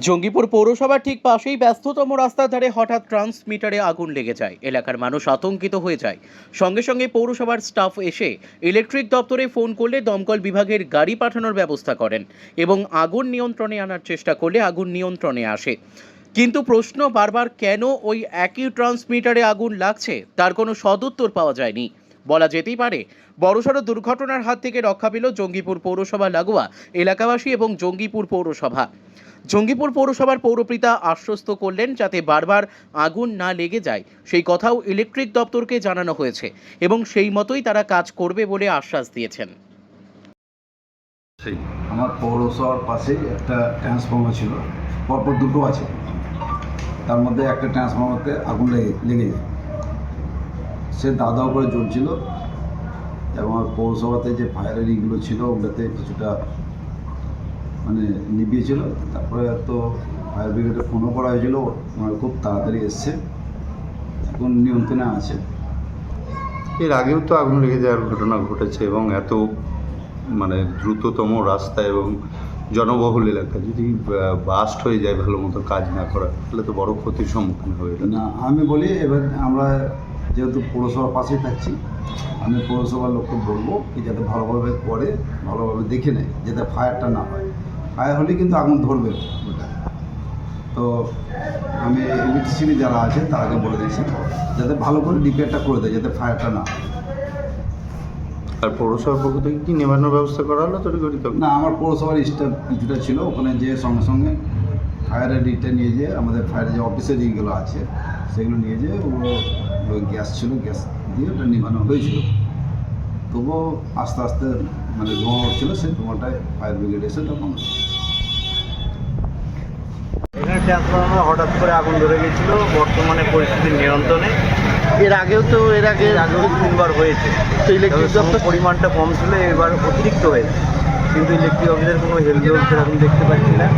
জঙ্গিপুর পৌরসভার ঠিক পাশেই ব্যস্ততম রাস্তার ধারে হঠাৎ ট্রান্সমিটারে আগুন লেগে যায়। এলাকার মানুষ আতঙ্কিত হয়ে যায়। সঙ্গে সঙ্গে পৌরসভার স্টাফ এসে ইলেকট্রিক দপ্তরে ফোন করলে দমকল বিভাগের গাড়ি পাঠানোর ব্যবস্থা করেন এবং আগুন নিয়ন্ত্রণে আনার চেষ্টা করলে আগুন নিয়ন্ত্রণে আসে। কিন্তু প্রশ্ন বারবার, কেন ওই একই ট্রান্সমিটারে আগুন লাগছে তার কোনো সদুত্তর পাওয়া যায়নি। বলা যেতেই পারে বড়সড় দুর্ঘটনার হাত থেকে রক্ষা পেল জঙ্গিপুর পৌরসভা লাগোয়া এলাকাবাসী এবং জঙ্গিপুর পৌরসভা। জঙ্গিপুর পৌরসভার পৌরপিতা আশ্বস্ত করলেন যাতে বারবার আগুন না লেগে যায় সেই কথাও ইলেকট্রিক দপ্তরকে জানানো হয়েছে এবং সেই মতোই তারা কাজ করবে বলে আশ্বাস দিয়েছেন। আমার পৌরসভার পাশেই একটা ট্রান্সফর্মার ছিল, পরপর দুটো আছে, তার মধ্যে একটা ট্রান্সফর্মারতে আগুন লেগে যায়। সে দাও করে জ্বলছিল এবং পৌরসভাতে যে ফায়ারের ইগুলো ছিল ওগুলোতে কিছুটা নিভিয়েছিল। তারপরে তো ফায়ার ব্রিগেডে ফোনও করা হয়েছিল, ওনারা খুব তাড়াতাড়ি এসছে, এখন নিয়ন্ত্রণে আছে। এর আগেও তো আগুন লেগে যাওয়ার ঘটনা ঘটেছে এবং এত দ্রুততম রাস্তা এবং জনবহুল এলাকা যদি বাস্ট হয়ে যায় ভালো মতো কাজ না করা, তাহলে তো বড় ক্ষতির সম্মুখীন হবে না, আমি বলি এবার আমরা যেহেতু পৌরসভার পাশেই থাকছি, আমি পৌরসভার লোককে বলবো কি যাতে ভালোভাবে করে, ভালোভাবে দেখে নেয় যাতে ফায়ারটা না হয়। ফায়ার হলে কিন্তু আগুন ধরবে ওটা। তো আমি ইলেকট্রিসিটি যারা আছে তারাকে বলে দিয়েছি যাতে ভালো করে রিপেয়ারটা করে দেয় যাতে ফায়ারটা না হয়। আর পৌরসভার পক্ষ থেকে কি নেবানোর ব্যবস্থা করা হলো তড়িঘড়ি? না, আমার পৌরসভার স্টাফ কিছুটা ছিল, ওখানে যে সঙ্গে সঙ্গে ফায়ারের ডিটটা নিয়ে যেয়ে আমাদের ফায়ার যে অফিসের যেগুলো আছে সেগুলো নিয়ে যেয়ে ওগুলো গ্যাস ছিল, গ্যাস দিয়ে ওটা নিভানো হয়েছিল। তবুও আস্তে আস্তে ধোঁয়া উঠছিল, সেই ধোঁয়াটায় ফায়ার ব্রিগেড এসে তখন এখানে ট্রান্সফরমার হঠাৎ করে আগুন ধরে গেছিল, বর্তমানে পরিস্থিতি নিয়ন্ত্রণে। এর আগেও 3বার হয়েছে, তো ইলেকট্রিক দপ্তর পরিমাণটা কম ছিল, এবার অতিরিক্ত হয়েছে, কিন্তু ইলেকট্রিক অফিসের কোনো হেলদোল সেরকম দেখতে পাচ্ছি না।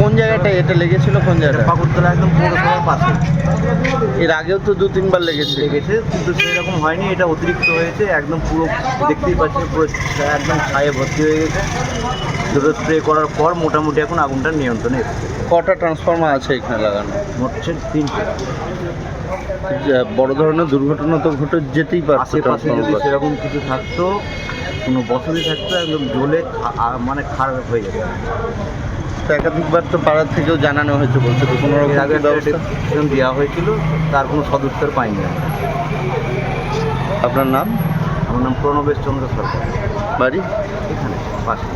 কোন জায়গাটায় এটা লেগেছিল? কোন জায়গাটা? পাকুড়তলা একদম পৌরসভার পাশে। এর আগেও তো 2-3বার লেগেছে, কিন্তু সেরকম হয়নি, এটা অতিরিক্ত হয়েছে। একদম পুরো দেখতেই পাচ্ছি, পুরো একদম ছায়ে ভর্তি হয়ে গেছে। দুটো স্প্রে করার পর মোটামুটি এখন আগুনটা নিয়ন্ত্রণে এসেছে। কটা ট্রান্সফর্মার আছে এখানে লাগানো? মোট হচ্ছে 3টে। বড় ধরনের দুর্ঘটনা তো ঘটে যেতেই পারছে। আশেপাশে যদি সেরকম কিছু থাকতো, কোনো বসতি থাকতো, একদম জ্বলে খারাপ হয়ে যেত। একাধিকবার তো পাড়ার থেকেও জানানো হয়েছে, বলছে তো কোনো রকম আগে ব্যবস্থা দেওয়া হয়েছিল, তার কোনো সদুত্তর পাইনি। আপনার নাম? আমার নাম প্রণবেশ চন্দ্র সরকার, বাড়ি এখানে পাশে।